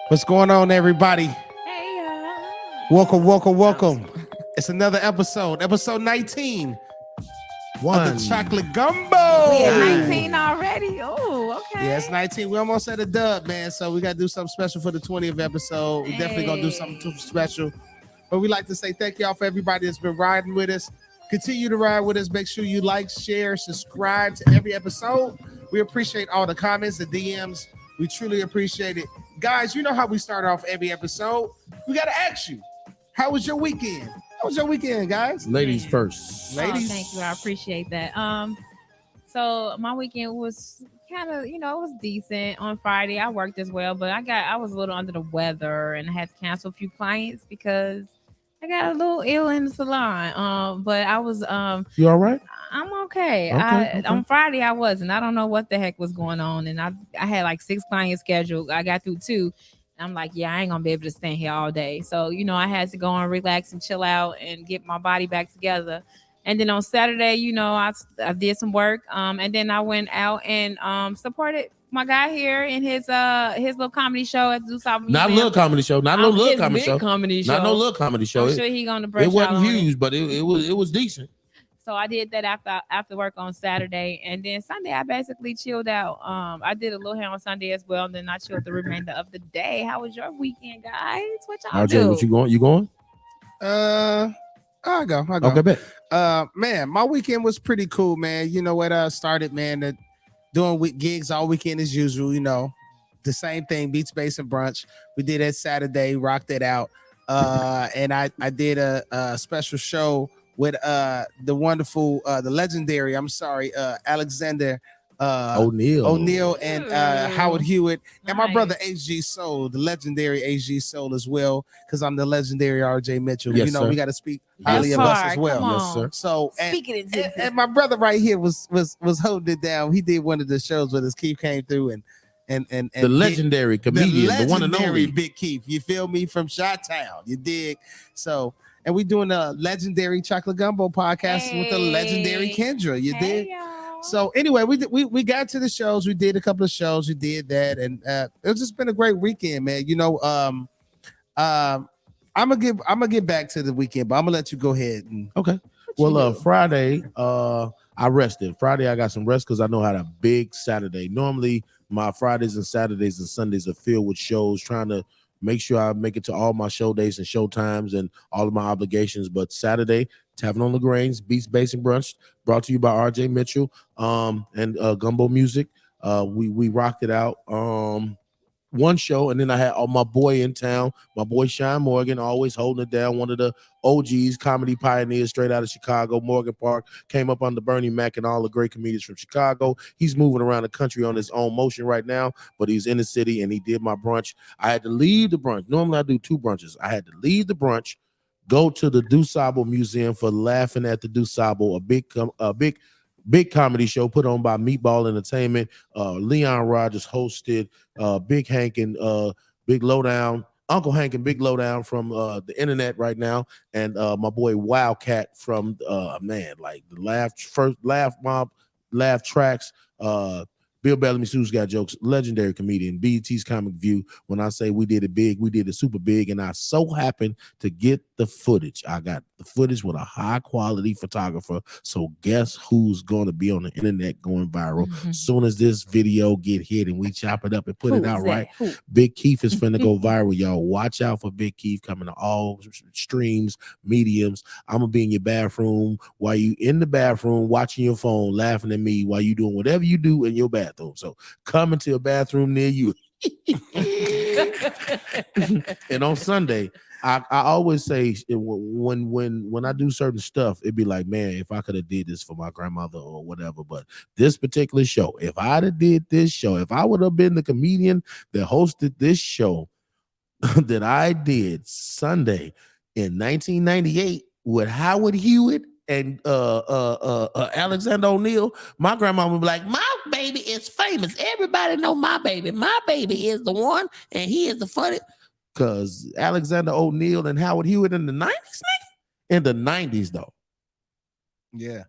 What's going on, everybody? Hey, Welcome, welcome, welcome. It's another episode 19 of the Chocolate Gumbo. we at Hey. 19 already. Oh, okay. Yeah, it's 19. We almost at a dub, man. So we got to do something special for the 20th episode. We definitely going to do something too special. But we like to say thank y'all for everybody that's been riding with us. Continue to ride with us. Make sure you like, share, subscribe to every episode. We appreciate all the comments, the DMs. We truly appreciate it. Guys, you know how we start off every episode. We got to ask you, how was your weekend? How was your weekend, guys? Ladies first. Ladies. Oh, thank you. I appreciate that. So my weekend was kind of, it was decent. On Friday, I worked as well, but I was a little under the weather and I had to cancel a few clients because I got a little ill in the salon. But I was You all right? I'm okay. Okay. On Friday I wasn't. I don't know what the heck was going on, and I had like 6 clients scheduled. I got through 2. I'm like, yeah, I ain't gonna be able to stand here all day. So I had to go and relax and chill out and get my body back together. And then on Saturday, I did some work. And then I went out and supported my guy here in his little comedy show at Zeus Museum. Not a little comedy show. Not no little His comedy big show. comedy show. Not no little comedy show. I'm sure he gonna brush It wasn't out on it. huge, but it was decent. So I did that after work on Saturday, and then Sunday I basically chilled out. I did a little hair on Sunday as well, and then I chilled the remainder of the day. How was your weekend, guys? What y'all do? RJ, what you going? You going? I'll go. Okay, bet. Man, my weekend was pretty cool, man. You know what? Started, man, doing gigs all weekend as usual. The same thing, beats, bass, and brunch. We did that Saturday, rocked it out. And I did a special show with the wonderful, the legendary, Alexander O'Neill and Howard Hewitt, and my brother HG Soul, the legendary HG Soul as well, because I'm the legendary RJ Mitchell. Yes, sir. We got to speak highly of us as well. Yes, sir. So Speaking and my brother right here was holding it down. He did one of the shows with us. Keith came through and the legendary comedian, the one and only Big Keith. You feel me, from Chi-Town. You dig? So, and we doing a legendary Chocolate Gumbo podcast with the legendary Kendra. You dig? Y'all. So anyway, we got to the shows. We did a couple of shows. We did that, and it's just been a great weekend, man. I'm gonna get back to the weekend, but I'm gonna let you go ahead and Okay. Well, Friday, I rested. Friday, I got some rest because I know I had a big Saturday. Normally, my Fridays and Saturdays and Sundays are filled with shows, trying to make sure I make it to all my show days and show times and all of my obligations. But Saturday, Tavern on Lagrange, Beats, Bass, and Brunch, brought to you by RJ Mitchell and Gumbo Music. We rocked it out. One show, and then I had my boy in town, my boy Sean Morgan, always holding it down. One of the OGs, comedy pioneers, straight out of Chicago. Morgan Park came up on the Bernie Mac and all the great comedians from Chicago. He's moving around the country on his own motion right now, but he's in the city, and he did my brunch. I had to leave the brunch. Normally I do 2 brunches. I had to leave the brunch, go to the Dusable Museum for Laughing at the Dusable, a big comedy show put on by Meatball Entertainment. Leon Rogers hosted. Big Hank and Big Lowdown, Uncle Hank and Big Lowdown from the internet right now, and my boy Wildcat from like the Laugh Mob, Laugh Tracks. Bill Bellamy, Sue's Got Jokes, legendary comedian, BET's Comic View. When I say we did it big, we did it super big, and I so happened to get the footage. I got the footage with a high quality photographer. So guess who's going to be on the internet going viral? Soon as this video get hit and we chop it up and put it out right, Big Keith is finna go viral, y'all. Watch out for Big Keith coming to all streams, mediums. I'm gonna be in your bathroom while you in the bathroom watching your phone, laughing at me while you doing whatever you do in your bathroom. So come into a bathroom near you. And on Sunday, I always say when I do certain stuff, it'd be like, man, if I could have did this for my grandmother or whatever. But this particular show, if I'd have did this show, if I would have been the comedian that hosted this show that I did Sunday in 1998 with Howard Hewitt and Alexander O'Neill, my grandma would be like, my baby is famous. Everybody know my baby. My baby is the one, and he is the funny. Because Alexander O'Neill and Howard Hewitt in the 90s, nigga? In the 90s, though. yeah.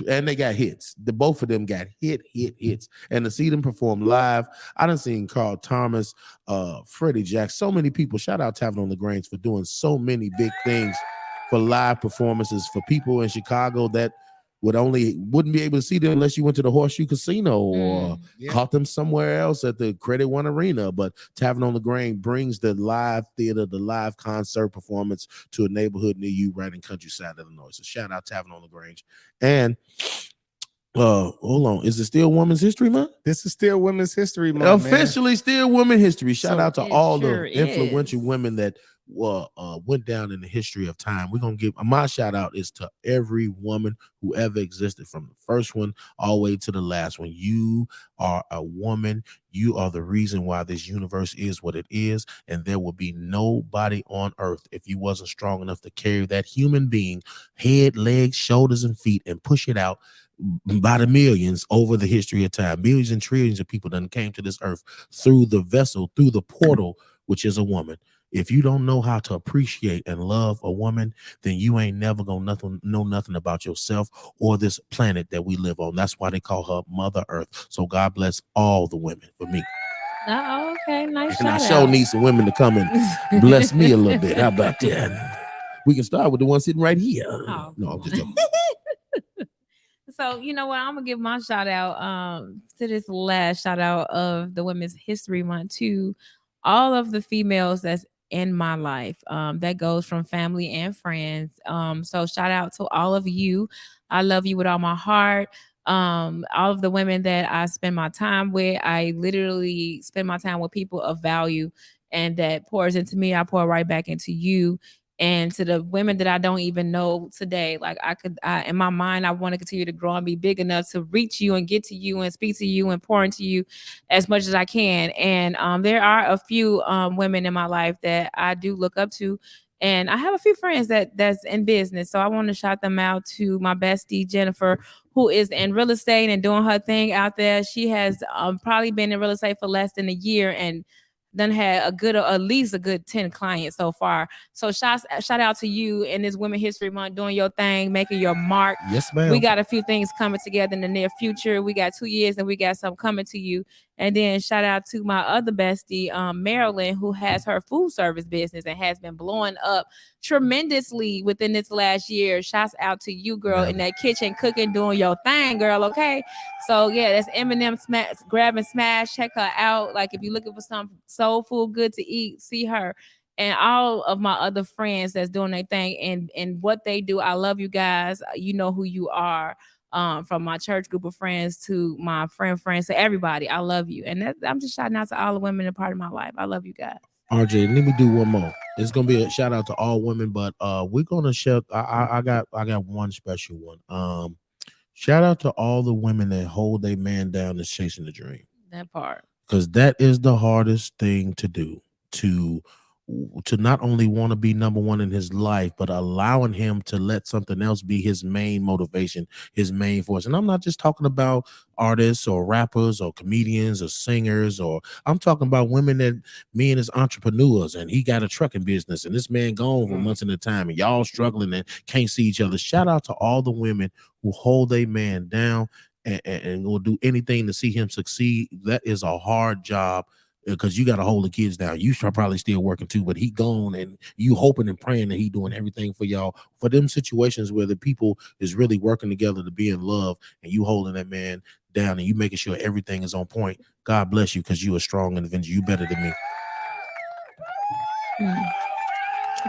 and they got hits. The both of them got hits. And to see them perform live, I done seen Carl Thomas, Freddie Jack, so many people. Shout out Tavern on the Grange for doing so many big things for live performances for people in Chicago that wouldn't be able to see them unless you went to the Horseshoe Casino or caught them somewhere else at the Credit One Arena. But Tavern on the Grange brings the live theater, the live concert performance to a neighborhood near you right in countryside Illinois. So shout out Tavern on the Grange. And hold on, is it still Women's History Month? This is still Women's History Month, Officially still Women's History. Shout out to all the influential is. women that went down in the history of time. We're gonna give my shout out is to every woman who ever existed, from the first one all the way to the last one. You are a woman. You are the reason why this universe is what it is, and there will be nobody on earth if you wasn't strong enough to carry that human being, head, legs, shoulders, and feet, and push it out by the millions over the history of time. Millions and trillions of people done came to this earth through the vessel, through the portal, which is a woman. If you don't know how to appreciate and love a woman, then you ain't never gonna know nothing about yourself or this planet that we live on. That's why they call her Mother Earth. So God bless all the women for me. Oh, okay, nice. And I sure need some women to come and bless me a little bit. How about that? We can start with the one sitting right here. Oh, No, I'm just joking. So you know what? I'm gonna give my shout out to this last shout out of the Women's History Month to all of the females that's in my life. That goes from family and friends. So shout out to all of you. I love you with all my heart. All of the women that I spend my time with, I literally spend my time with people of value and that pours into me, I pour right back into you. And to the women that I don't even know today, like in my mind, I want to continue to grow and be big enough to reach you and get to you and speak to you and pour into you as much as I can. And there are a few women in my life that I do look up to, and I have a few friends that's in business. So I want to shout them out to my bestie Jennifer, who is in real estate and doing her thing out there. She has probably been in real estate for less than a year and done had at least a good 10 clients so far. So shout out to you in this Women History Month, doing your thing, making your mark. Yes, ma'am. We got a few things coming together in the near future. We got 2 years and we got some coming to you. And then shout out to my other bestie, Marilyn, who has her food service business and has been blowing up tremendously within this last year. Shouts out to you, girl, in that kitchen cooking, doing your thing, girl. Okay. So yeah, that's Eminem Grab and Smash. Check her out. Like if you're looking for some soul food good to eat, see her. And all of my other friends that's doing their thing and what they do. I love you guys. You know who you are. From my church group of friends to my friends to everybody. I love you. And I'm just shouting out to all the women in part of my life. I love you guys. RJ, let me do one more. It's gonna be a shout out to all women, but we're gonna shout. I got one special one. Shout out to all the women that hold their man down and chasing the dream. That part. Because that is the hardest thing to do. To not only want to be number one in his life, but allowing him to let something else be his main motivation, his main force. And I'm not just talking about artists or rappers or comedians or singers, or I'm talking about women that me and his entrepreneurs, and he got a trucking business and this man gone for months at a time and y'all struggling and can't see each other. Shout out to all the women who hold a man down and will do anything to see him succeed. That is a hard job, because you got to hold the kids down. You probably still working too, but he gone and you hoping and praying that he doing everything for y'all. For them situations where the people is really working together to be in love, and you holding that man down and you making sure everything is on point. God bless you, because you a strong individual. You better than me.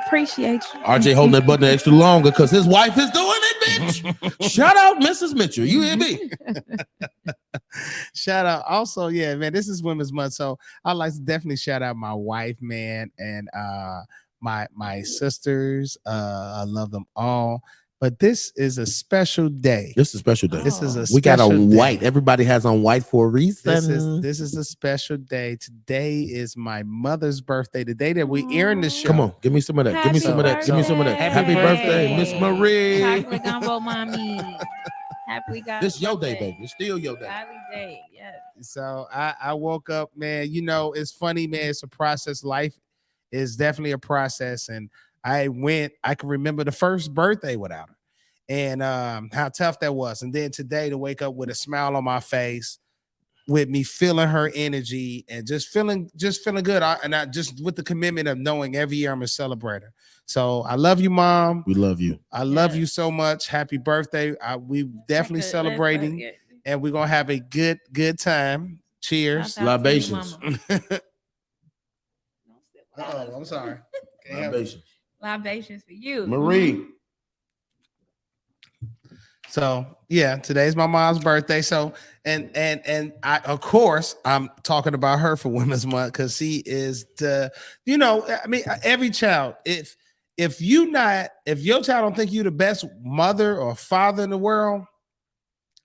Appreciate you. RJ holding that button extra longer because his wife is doing it, bitch. Shout out Mrs. Mitchell. You hear me? Shout out. Also, yeah, man, this is Women's Month. So I'd like to definitely shout out my wife, man, and my sisters. I love them all. But this is a special day. This is a special day. This is a we got special on day. white. Everybody has on white for a reason. This is a special day. Today is my mother's birthday. The day that we airing the show. Come on, give me some of that. Give me some of that. Give me some of that. Happy birthday, Miss Marie. Chocolate gumbo, mommy. Happy God. This your day, baby. It's still your day. Happy day. Yes. So I woke up, man. You know, it's funny, man. It's a process. Life is definitely a process. And I can remember the first birthday without her. and how tough that was. And then today to wake up with a smile on my face, with me feeling her energy and just feeling good. And I just with the commitment of knowing every year I'm a celebrator. So I love you, Mom. We love you. I love you so much. Happy birthday. We definitely celebrating, and we're gonna have a good time. Cheers. Libations. Oh, I'm sorry. Libations. Libations for you, Marie. So yeah, today's my mom's birthday. So and I of course I'm talking about her for Women's Month because she is I mean every child, if your child don't think you the best mother or father in the world,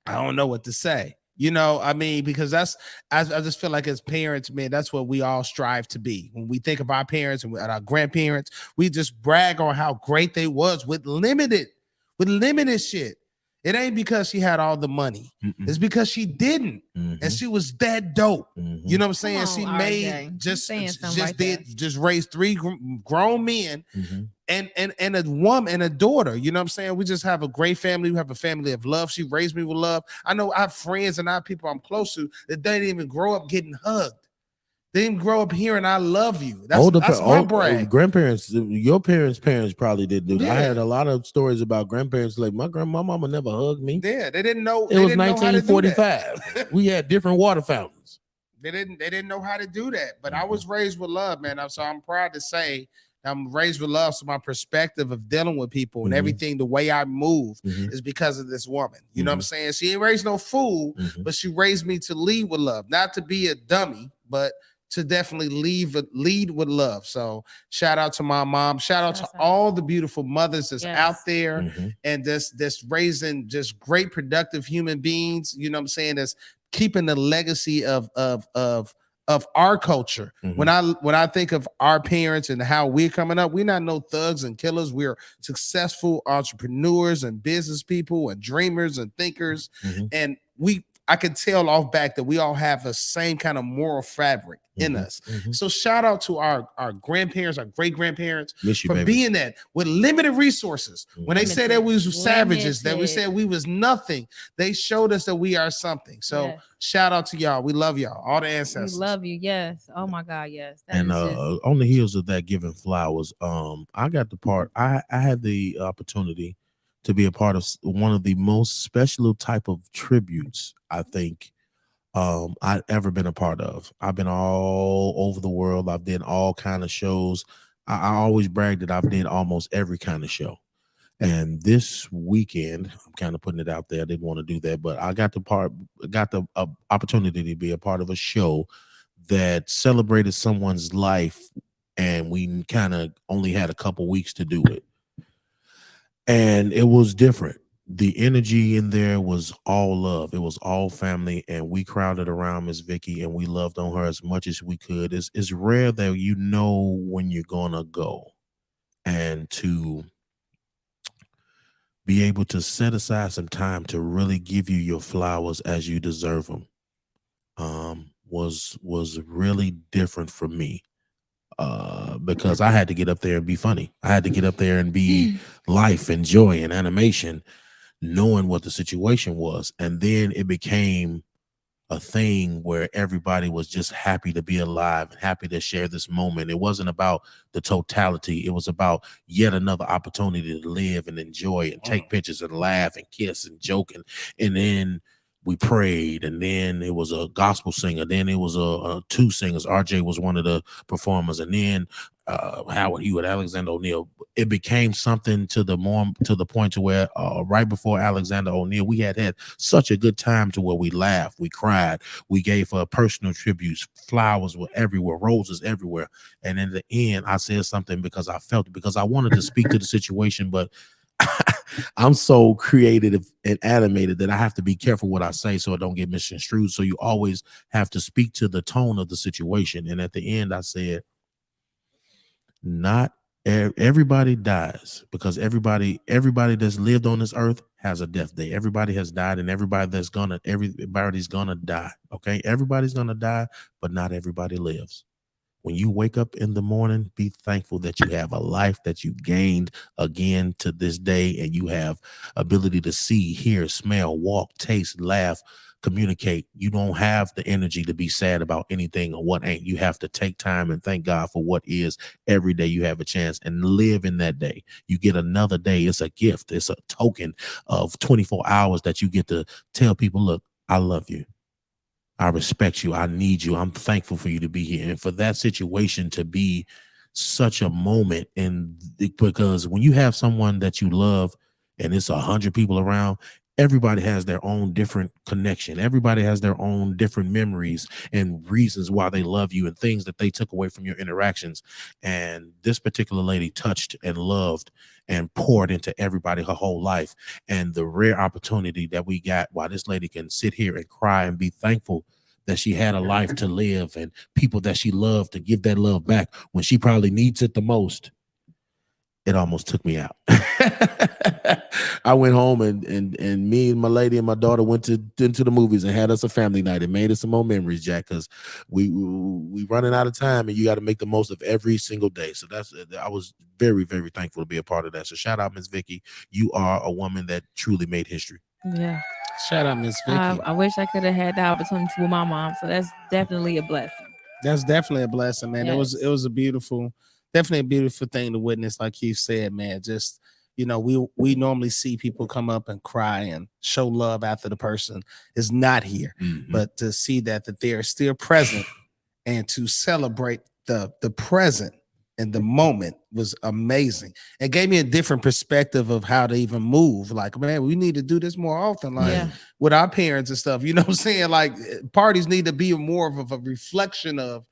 I don't know what to say. I mean, because I just feel like as parents, man, that's what we all strive to be. When we think of our parents and our grandparents, we just brag on how great they was with limited shit. It ain't because she had all the money. It's because she didn't. And she was that dope. You know what I'm saying? She made just raised three grown men and a woman and a daughter. You know what I'm saying? We just have a great family. We have a family of love. She raised me with love. I know I have friends and I have people I'm close to that didn't even grow up getting hugged. They didn't grow up hearing "I love you." That's my brag. Grandparents, your parents' probably didn't do that. Yeah. I had a lot of stories about grandparents like my mama never hugged me. Yeah, they didn't know. It was 1945. We had different water fountains. They didn't know how to do that. But I was raised with love, man. So I'm proud to say I'm raised with love. So my perspective of dealing with people and everything, the way I move is because of this woman. You know what I'm saying? She ain't raised no fool, but she raised me to lead with love, not to be a dummy, but to definitely lead with love. So shout out to my mom. Shout out to all the beautiful mothers that's out there and that's raising just great productive human beings. You know what I'm saying? That's keeping the legacy of our culture. When I think of our parents and how we're coming up, we're not no thugs and killers. We're successful entrepreneurs and business people and dreamers and thinkers. And I can tell off back that we all have the same kind of moral fabric in us. So shout out to our grandparents, our great grandparents for being that with limited resources. When they said that we was savages, that we said we was nothing, they showed us that we are something. So shout out to y'all. We love y'all, all the ancestors. We love you. Yes. Oh my God. Yes. And on the heels of that, giving flowers, I got the part. I had the opportunity to be a part of one of the most special type of tributes I think I've ever been a part of. I've been all over the world. I've done all kind of shows. I always brag that I've did almost every kind of show. And this weekend, I'm kind of putting it out there. I didn't want to do that, but I got the opportunity to be a part of a show that celebrated someone's life, and we kind of only had a couple weeks to do it. And it was different. The energy in there was all love. It was all family, and we crowded around Miss Vicky, and we loved on her as much as we could. It's rare that you know when you're gonna go, and to be able to set aside some time to really give you your flowers as you deserve them was really different for me. Because I had to get up there and be funny. I had to get up there and be life and joy and animation, knowing what the situation was. And then it became a thing where everybody was just happy to be alive and happy to share this moment. It wasn't about the totality. It was about yet another opportunity to live and enjoy and take pictures and laugh and kiss and joke. And then we prayed, and then it was a gospel singer. Then it was a two singers. RJ was one of the performers, and then Howard Hewitt, Alexander O'Neal. It became something to the point to where right before Alexander O'Neal, we had such a good time to where we laughed, we cried, we gave her personal tributes. Flowers were everywhere, roses everywhere. And in the end, I said something because I felt it, because I wanted to speak to the situation, but I'm so creative and animated that I have to be careful what I say so it don't get misconstrued. So you always have to speak to the tone of the situation. And at the end, I said, not everybody dies, because everybody that's lived on this earth has a death day. Everybody has died, and everybody's gonna die. Okay, everybody's gonna die, but not everybody lives. When you wake up in the morning, be thankful that you have a life that you gained again to this day, and you have ability to see, hear, smell, walk, taste, laugh, communicate. You don't have the energy to be sad about anything or what ain't. You have to take time and thank God for what is every day. You have a chance and live in that day. You get another day. It's a gift. It's a token of 24 hours that you get to tell people, look, I love you. I respect you. I need you. I'm thankful for you to be here. And for that situation to be such a moment. And because when you have someone that you love and it's 100 people around, everybody has their own different connection. Everybody has their own different memories and reasons why they love you and things that they took away from your interactions. And this particular lady touched and loved and poured into everybody her whole life. And the rare opportunity that we got while this lady can sit here and cry and be thankful that she had a life to live and people that she loved to give that love back when she probably needs it the most. It almost took me out. I went home and me and my lady and my daughter went into the movies and had us a family night and made us some more memories, Jack, because we running out of time and you got to make the most of every single day. So I was very, very thankful to be a part of that. So shout out, Miss Vicky. You are a woman that truly made history. Yeah. Shout out, Miss Vicky. I wish I could have had the opportunity with my mom. So that's definitely a blessing. That's definitely a blessing, man. Yes. It was a beautiful, definitely a beautiful thing to witness, like you said, man. Just we normally see people come up and cry and show love after the person is not here, but to see that they are still present and to celebrate the present and the moment was amazing. It gave me a different perspective of how to even move. Like, man, we need to do this more often, like Yeah. with our parents and stuff. You know what I'm saying? Like, parties need to be more of a reflection of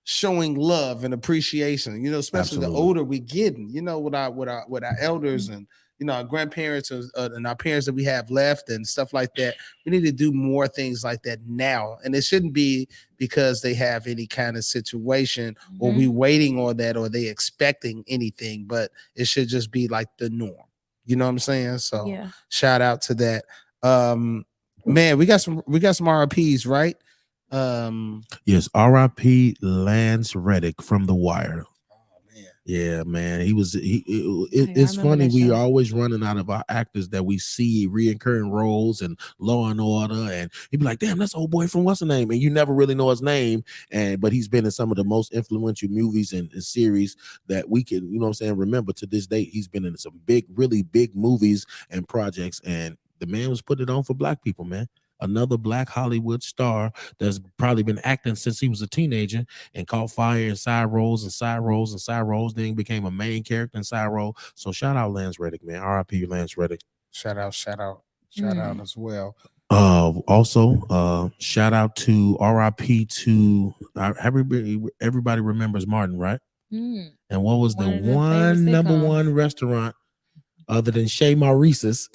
showing love and appreciation. You know, especially the Absolutely. older we getting. You know, with our elders and our grandparents and our parents that we have left and stuff like that. We need to do more things like that now, and it shouldn't be because they have any kind of situation or we waiting on that or they expecting anything, but it should just be like the norm. You know what I'm saying? So Yeah. shout out to that. Man, we got some RPs, right? Yes, R.I.P. Lance Reddick from The Wire. Man. Yeah, man. It's I remember funny. that We show. are always running out of our actors that we see reoccurring roles and Law and Order, and you'd be like, "Damn, that's old boy from what's the name?" And you never really know his name, but he's been in some of the most influential movies and series that we can, you know what I'm saying, remember to this date. He's been in some big, really big movies and projects, and the man was putting it on for black people, man. Another black Hollywood star that's probably been acting since he was a teenager and caught fire in side roles and side roles and side roles, then became a main character in side role. So shout out Lance Reddick, man. R.I.P. Lance Reddick. Shout out as well. Also, shout out to R.I.P. to everybody remembers Martin, right? Mm. And what was One the of the favorite number sitcoms. one restaurant other than Chez Maurice's?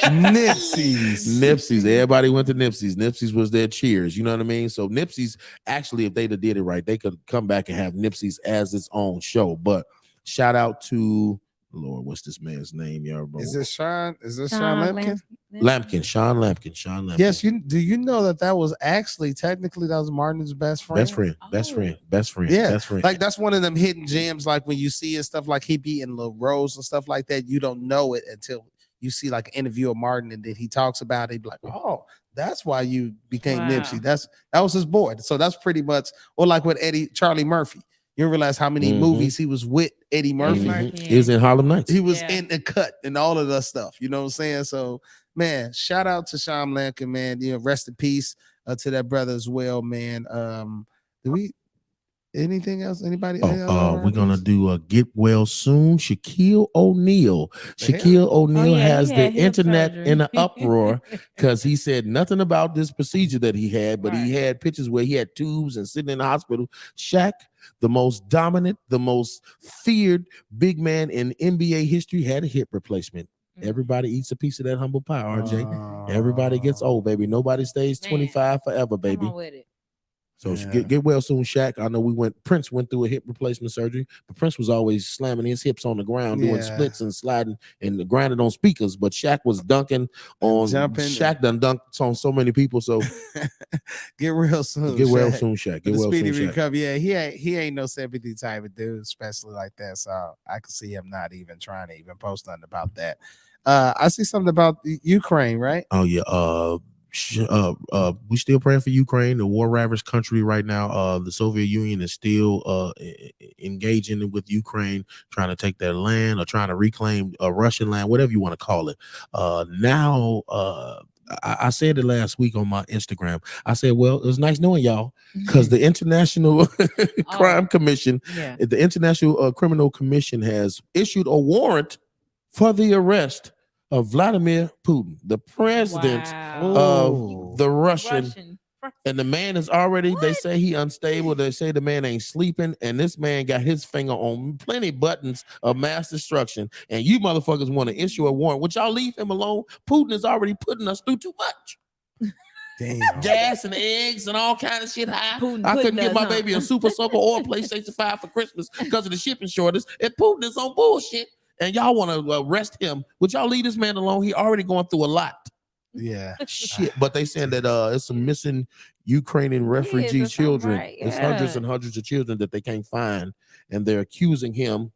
Nipsey's. Everybody went to Nipsey's. Nipsey's was their cheers. You know what I mean? So Nipsey's, actually, if they'd have did it right, they could come back and have Nipsey's as its own show. But shout out to Lord, what's this man's name, y'all? Is this Sean Sean Lampkin? Sean Lampkin. Yes, do you know that was actually technically that was Martin's best friend? Best friend. Yeah, Best friend. like that's one of them hidden gems. Like when you see and stuff, like he be in little roles and stuff like that, you don't know it until you see like an interview of Martin and then he talks about it. He'd be like, oh, that's why you became Wow. Nipsey. That was his boy. So that's pretty much, or like with Charlie Murphy. You don't realize how many movies he was with Eddie Murphy. He was in Harlem Nights. He was in the cut and all of that stuff. You know what I'm saying? So, man, shout out to Sean Lampkin, man. You know, rest in peace to that brother as well, man. Do we anything else? Anybody? We're gonna do a get well soon. Shaquille O'Neal. Shaquille O'Neal has he the had hip internet surgery. in an uproar because he said nothing about this procedure that he had, but he Right. had pictures where he had tubes and sitting in the hospital. Shaq, the most dominant, the most feared big man in NBA history, had a hip replacement. Everybody eats a piece of that humble pie, RJ. Everybody gets old, baby. Nobody stays 25 forever, baby. Come on with it. So get well soon, Shaq. I know Prince went through a hip replacement surgery, but Prince was always slamming his hips on the ground, doing splits and sliding and grinding on speakers. But Shaq was dunking on jumping. Shaq done dunked on so many people. So get real soon. Get well soon, Shaq. Get well speedy soon, recovery. Yeah, he ain't no sympathy type of dude, especially like that. So I can see him not even trying to even post nothing about that. I see something about Ukraine, right? Oh yeah. We still praying for Ukraine, the war ravaged country right now. The Soviet Union is still engaging with Ukraine, trying to take their land or trying to reclaim Russian land, whatever you want to call it. Now I said it last week on my Instagram. I said, well, it was nice knowing y'all, because the International Crime Commission, the International Criminal Commission has issued a warrant for the arrest of Vladimir Putin, the president of the Russian. And the man is already, they say he unstable. They say the man ain't sleeping. And this man got his finger on plenty buttons of mass destruction. And you motherfuckers want to issue a warrant. Would y'all leave him alone? Putin is already putting us through too much. Damn. Gas and eggs and all kind of shit high. I couldn't get my baby a Super Soaker or a PlayStation 5 for Christmas because of the shipping shortage. And Putin is on bullshit. And y'all want to arrest him. Would y'all leave this man alone? He already going through a lot. Yeah. Shit. But they saying that it's some missing Ukrainian refugee children. Right. It's hundreds and hundreds of children that they can't find. And they're accusing him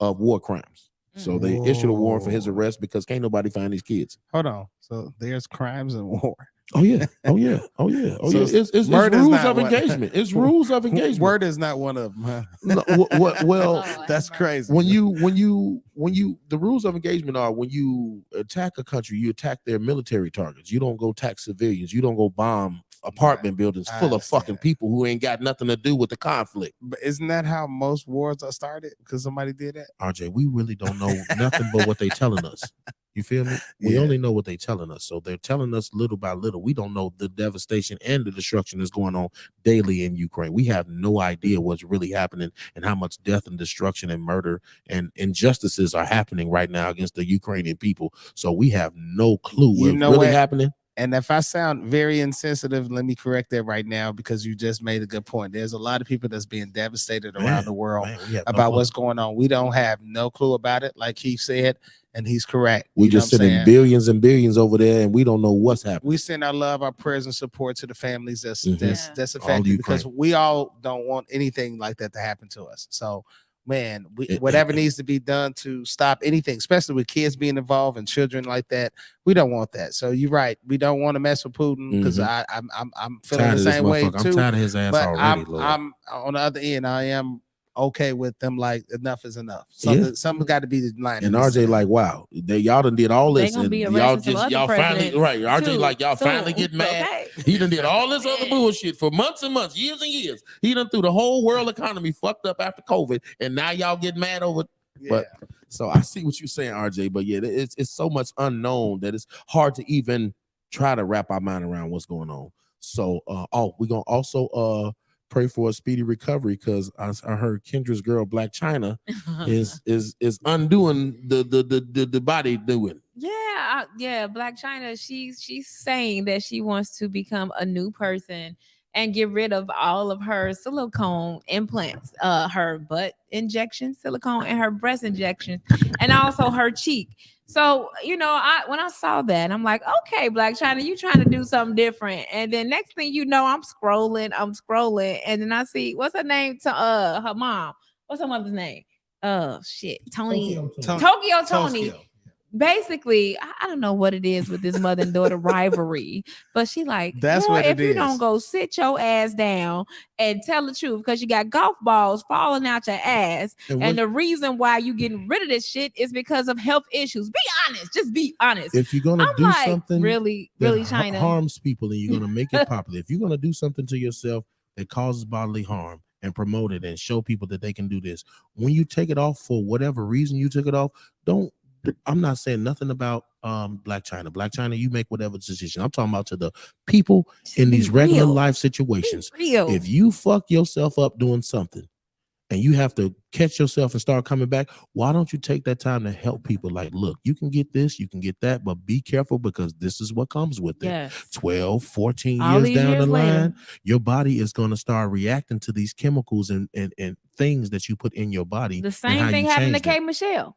of war crimes. So they issued a warrant for his arrest because can't nobody find these kids. Hold on. So there's crimes and war. Oh yeah. It's rules of engagement. It's rules of engagement. Word is not one of them. Huh? No, well, that's crazy. When you the rules of engagement are when you attack a country, you attack their military targets. You don't go attack civilians. You don't go bomb apartment buildings full of fucking people who ain't got nothing to do with the conflict. But isn't that how most wars are started? Because somebody did that. RJ, we really don't know nothing but what they telling us. You feel me? We only know what they're telling us. So they're telling us little by little. We don't know the devastation and the destruction that's going on daily in Ukraine. We have no idea what's really happening and how much death and destruction and murder and injustices are happening right now against the Ukrainian people. So we have no clue what's really happening. And if I sound very insensitive, let me correct that right now, because you just made a good point. There's a lot of people that's being devastated around the world about what's going on. We don't have no clue about it, like Keith said, and he's correct. We just sending billions and billions over there, and we don't know what's happening. We send our love, our prayers, and support to the families that's affected, because we all don't want anything like that to happen to us. So, man, whatever needs to be done to stop anything, especially with kids being involved and children like that, we don't want that. So you're right. We don't want to mess with Putin, because I'm feeling the same way too. I'm tired of his ass already. I'm on the other end. I am okay with them. Like, enough is enough. Something's got to be the line. And RJ like, wow, y'all done did all this, and y'all finally right. RJ like, y'all finally get mad. Okay. He done did all this other bullshit for months and months, years and years. He done threw the whole world economy fucked up after COVID, and now y'all get mad over. But so I see what you're saying, RJ. But yeah, it's so much unknown that it's hard to even try to wrap our mind around what's going on. So we're gonna also pray for a speedy recovery, because I heard Kendra's girl Black China is undoing the body doing. Yeah, Black China, she's saying that she wants to become a new person and get rid of all of her silicone implants, her butt injection silicone and her breast injections, and also her cheek. So, when I saw that, I'm like, okay, Black China, you trying to do something different. And then next thing you know, I'm scrolling, and then I see, what's her name to her mom? What's her mother's name? Tokyo Tony. Basically, I don't know what it is with this mother and daughter rivalry, but she like, that's what it is. If you don't go sit your ass down and tell the truth, because you got golf balls falling out your ass, and the reason why you getting rid of this shit is because of health issues. Be honest, just be honest. If you're gonna do something really China harms people, and you're gonna make it popular, if you're gonna do something to yourself that causes bodily harm and promote it and show people that they can do this, when you take it off for whatever reason you took it off, I'm not saying nothing about Black China. Black China, you make whatever decision. I'm talking about to the people in these regular life situations. If you fuck yourself up doing something, and you have to catch yourself and start coming back, why don't you take that time to help people? Like, look, you can get this, you can get that, but be careful because this is what comes with it. Yes. 12, 14 All years these down years the later. line, your body is going to start reacting to these chemicals and things that you put in your body. The and same how thing you happened to changed it. K. Michelle.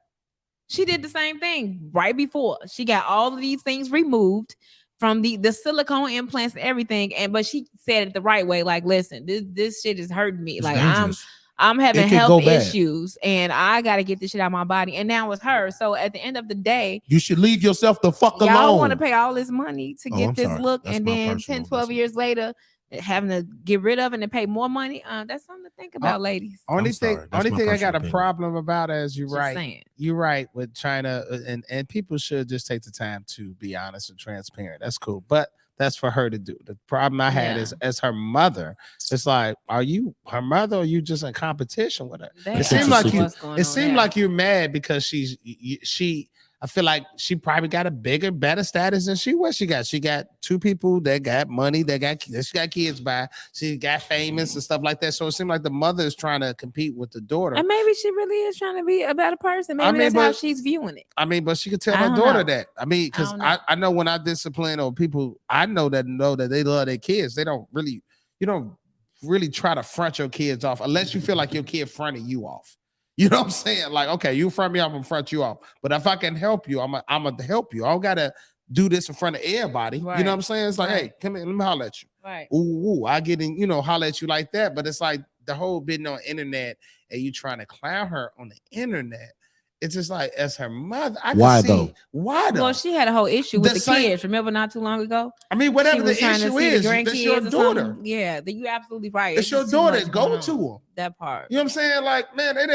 She did the same thing right before. She got all of these things removed from the silicone implants and everything. But she said it the right way. Like, listen, this shit is hurting me. It's like dangerous. I'm having It could health go bad. issues and I gotta get this shit out of my body. And now it's her. So at the end of the day, You should leave yourself the fuck y'all alone. want to pay all this money to get I'm this sorry. look, That's and my then personal- 10, 12 that's- years later, having to get rid of it and pay more money. That's something to think about, ladies. Only I'm thing, sorry. That's only my thing I personal got a opinion. problem about is you're Just right. saying. You're right with China, and people should just take the time to be honest and transparent. That's cool, but that's for her to do. The problem I had Yeah. is as her mother. It's like, are you her mother, or are you just in competition with her? That It seemed is like you. what's going It on seemed there. like you're mad because she. I feel like she probably got a bigger, better status than she was. She got two people that got money, she got kids by. She got famous and stuff like that. So it seemed like the mother is trying to compete with the daughter. And maybe she really is trying to be a better person. Maybe I mean, that's how but- she's viewing it. I mean, but she could tell I her don't daughter know. that. I mean, because I don't know. I know when I discipline or people I know that they love their kids, they don't really, you don't really try to front your kids off unless you feel like your kid fronted you off. You know what I'm saying? Like, okay, you front me off, I'm gonna front you off. But if I can help you, I'm gonna help you. I don't gotta do this in front of everybody. You Right. know what I'm saying? It's like, hey, Right. come here, let me holler at you. Right. Ooh, I get in, holler at you like that. But it's like the whole being on internet and you trying to clown her on the internet. It's just like as her mother. I Why can see though? why though. Well, she had a whole issue with The the same- kids. Remember, not too long ago, I mean, whatever she the was trying to issue see is, the that's your grandkids or daughter. something. Yeah, you absolutely right. It's your just too daughter. much Go going to on. her. That part. You know what I'm saying? Like, man, it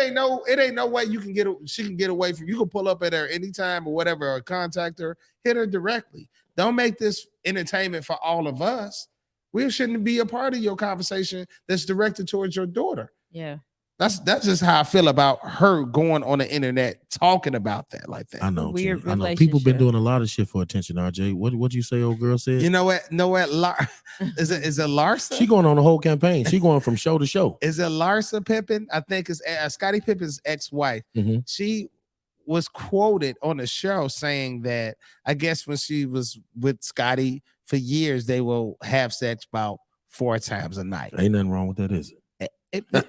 ain't no way you can she can get away from. You can pull up at her anytime or whatever, or contact her, hit her directly. Don't make this entertainment for all of us. We shouldn't be a part of your conversation that's directed towards your daughter. Yeah. That's just how I feel about her going on the internet talking about that like that. I know. Weird T. I know. People been relationship. doing a lot of shit for attention. RJ, what you say? Old girl said. You know what? Is it Larsa? She going on the whole campaign. She going from show to show. Is it Larsa Pippen? I think it's Scottie Pippen's ex-wife. Mhm. She was quoted on the show saying that I guess when she was with Scottie for years, they will have sex about 4 times a night. Ain't nothing wrong with that, is it?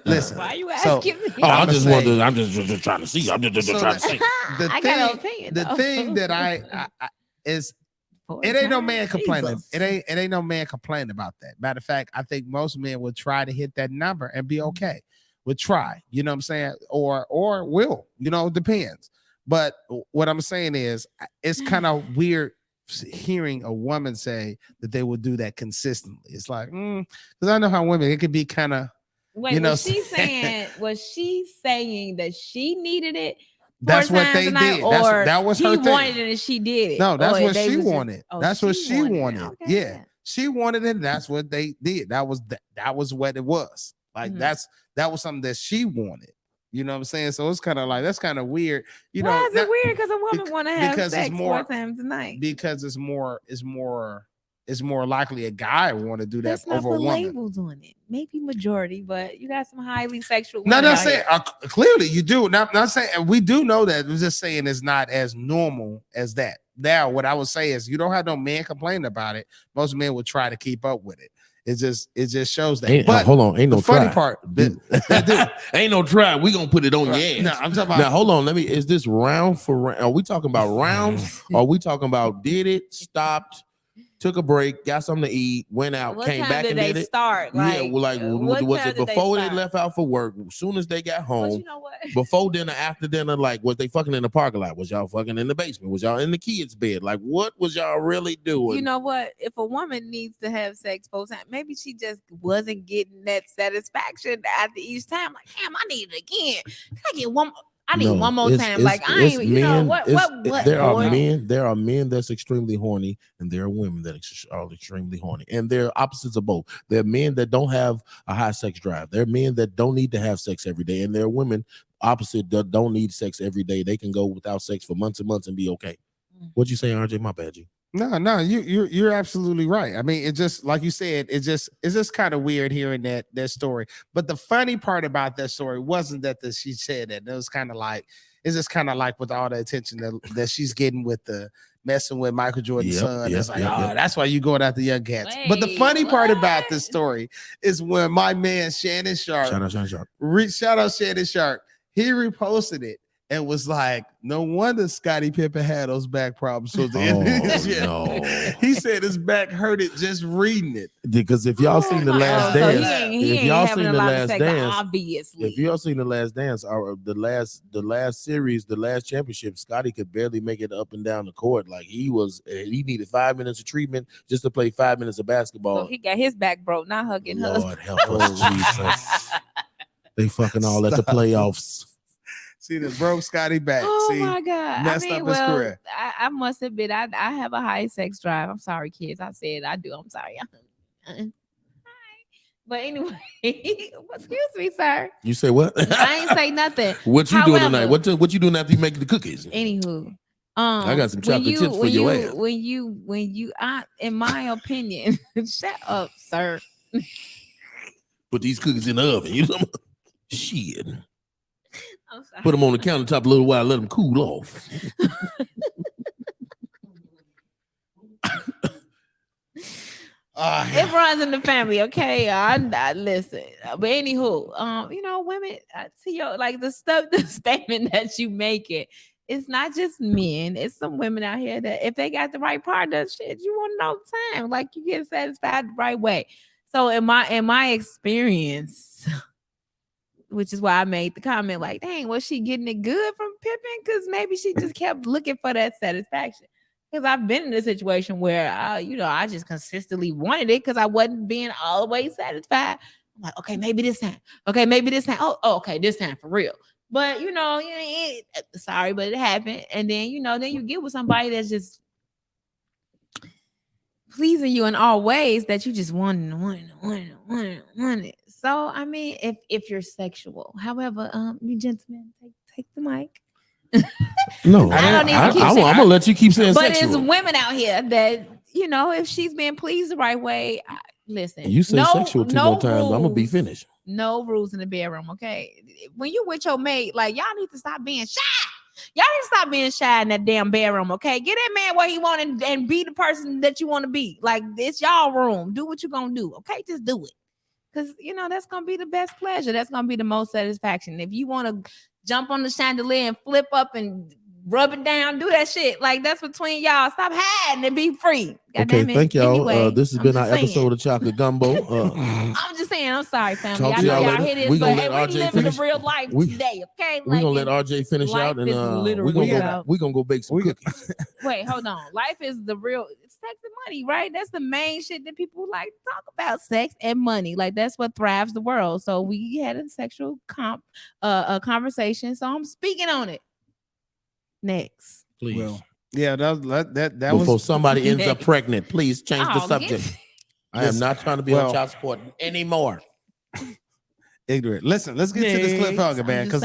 Listen, Why are you so- asking me? Oh, I I'ma just say- wanted. I'm just trying to see. I'm just So trying the- to see. the I got an opinion. the though. thing that I is it ain't no man complaining. It ain't no man complaining about that. Matter of fact, I think most men would try to hit that number and be okay. Would try, you know what I'm saying? Or will, depends. But what I'm saying is it's kind of weird hearing a woman say that they would do that consistently. It's like, because I know how women, it could be kind of Wait, was she saying that she needed it? That's what they tonight, did. Or That was he her thing. wanted it and she did it. No, that's Or what they she was just- wanted. oh, That's what she wanted. Okay, Yeah. She wanted it. That's what they did. That was what it was. Like Mhm. that was something that she wanted. You know what I'm saying? So it's kind of like that's kind of weird. Why is it weird? Because a woman bec- want to have because it's sex more- 4 times a night. because it's more likely a guy would want to do that Let's not over a put woman. labels on it. Maybe majority, but you got some highly sexual. No, women not out saying here. clearly you do. Not saying, and we do know that. We're just saying it's not as normal as that. Now, what I would say is you don't have no man complaining about it. Most men would try to keep up with it. It just shows that. But hold on, ain't the no funny try. part, Ain't no try. We gonna put it on your ass. No, I'm talking about Now hold on. Is this round for round? Are we talking about rounds? Or are we talking about did it, stopped, took a break, got something to eat, went out, What came time back did and they did it? start? Yeah, well, what was time it did before they start? left out for work? As soon as they got But home, you know what? before dinner, after dinner, like was they fucking in the parking lot? Was y'all fucking in the basement? Was y'all in the kids' bed? Like what was y'all really doing? You know what? If a woman needs to have sex 4 times, maybe she just wasn't getting that satisfaction after each time. Like, damn, I need it again. Can I get one? I need one more time. Like, I ain't. You know what? There are boy? men. There are men that's extremely horny, and there are women that are extremely horny, and they're opposites of both. There are men that don't have a high sex drive. There are men that don't need to have sex every day, and there are women opposite that don't need sex every day. They can go without sex for months and months and be okay. What'd you say, RJ? My bad, G. No, you're absolutely right. I mean, it just like you said, it's just kind of weird hearing that story. But the funny part about that story wasn't that she said that. It was kind of like it's just kind of like with all the attention that she's getting with the messing with Michael Jordan's son. It's like, that's why you going after young cats. But the funny part about this story is when my man Shannon Sharp, shout out Shannon Sharp, shout out Shannon Sharp, he reposted it and was like, no wonder Scottie Pippen had those back problems. So no. He said his back hurt it just reading it. Because if y'all seen the last so dance, if y'all seen the last dance, obviously. If y'all seen the last dance, or the last series, the last championship, Scottie could barely make it up and down the court. Like he needed 5 minutes of treatment just to play 5 minutes of basketball. So he got his back broke, not hugging her. Lord help us, Jesus. They fucking all at the playoffs. See, the broke Scottie back. Oh See, my God. Messed up his career. I must admit, I have a high sex drive. I'm sorry, kids. I said I do. I'm sorry. Hi. But anyway, excuse me, sir. You say what? I ain't say nothing. What you doing tonight? What you doing after you make the cookies? Anywho. I got some chocolate chips for your ass. When you in my opinion, shut up, sir. Put these cookies in the oven. You know, shit. Put them on the countertop a little while, let them cool off. It runs in the family, okay? I listen. But anywho, women, see the statement that you make it's not just men. It's some women out here that if they got the right partner, shit, you want it all the time. Like you get satisfied the right way. So in my experience, which is why I made the comment, like, dang, was she getting it good from Pippen? Because maybe she just kept looking for that satisfaction. Because I've been in a situation where, I just consistently wanted it because I wasn't being always satisfied. I'm like, okay, maybe this time. Okay, maybe this time. Oh, okay, this time for real. But, sorry, but it happened. And then, then you get with somebody that's just pleasing you in all ways that you just want it. So I mean, if you're sexual, however, you gentlemen take the mic. No, I don't need to keep saying. I'm gonna let you keep saying but sexual. But it's women out here that if she's being pleased the right way, listen. You say sexual two more times, I'm gonna be finished. No rules in the bedroom, okay? When you with your mate, like y'all need to stop being shy. Y'all need to stop being shy in that damn bedroom, okay? Get that man where he want and be the person that you want to be. Like, it's y'all room. Do what you gonna do, okay? Just do it. Because, that's going to be the best pleasure. That's going to be the most satisfaction. If you want to jump on the chandelier and flip up and rub it down, do that shit. Like, that's between y'all. Stop hiding and be free. Okay, thank y'all. Anyway, this has been our episode of Chocolate Gumbo. I'm just saying, I'm sorry, family. I know y'all hear this, but hey, we living the real life today, okay? We're going to let RJ finish out, and we're going to go bake some cookies. Wait, hold on. Life is the real sex and money, right? That's the main shit that people like to talk about, sex and money. Like, that's what thrives the world. So we had a sexual conversation, so I'm speaking on it. Next. Please. Well, yeah, that before was somebody ends up pregnant. Please change the subject. I am not trying to be on child support anymore. Ignorant. Listen, let's get to this cliffhanger, man. Because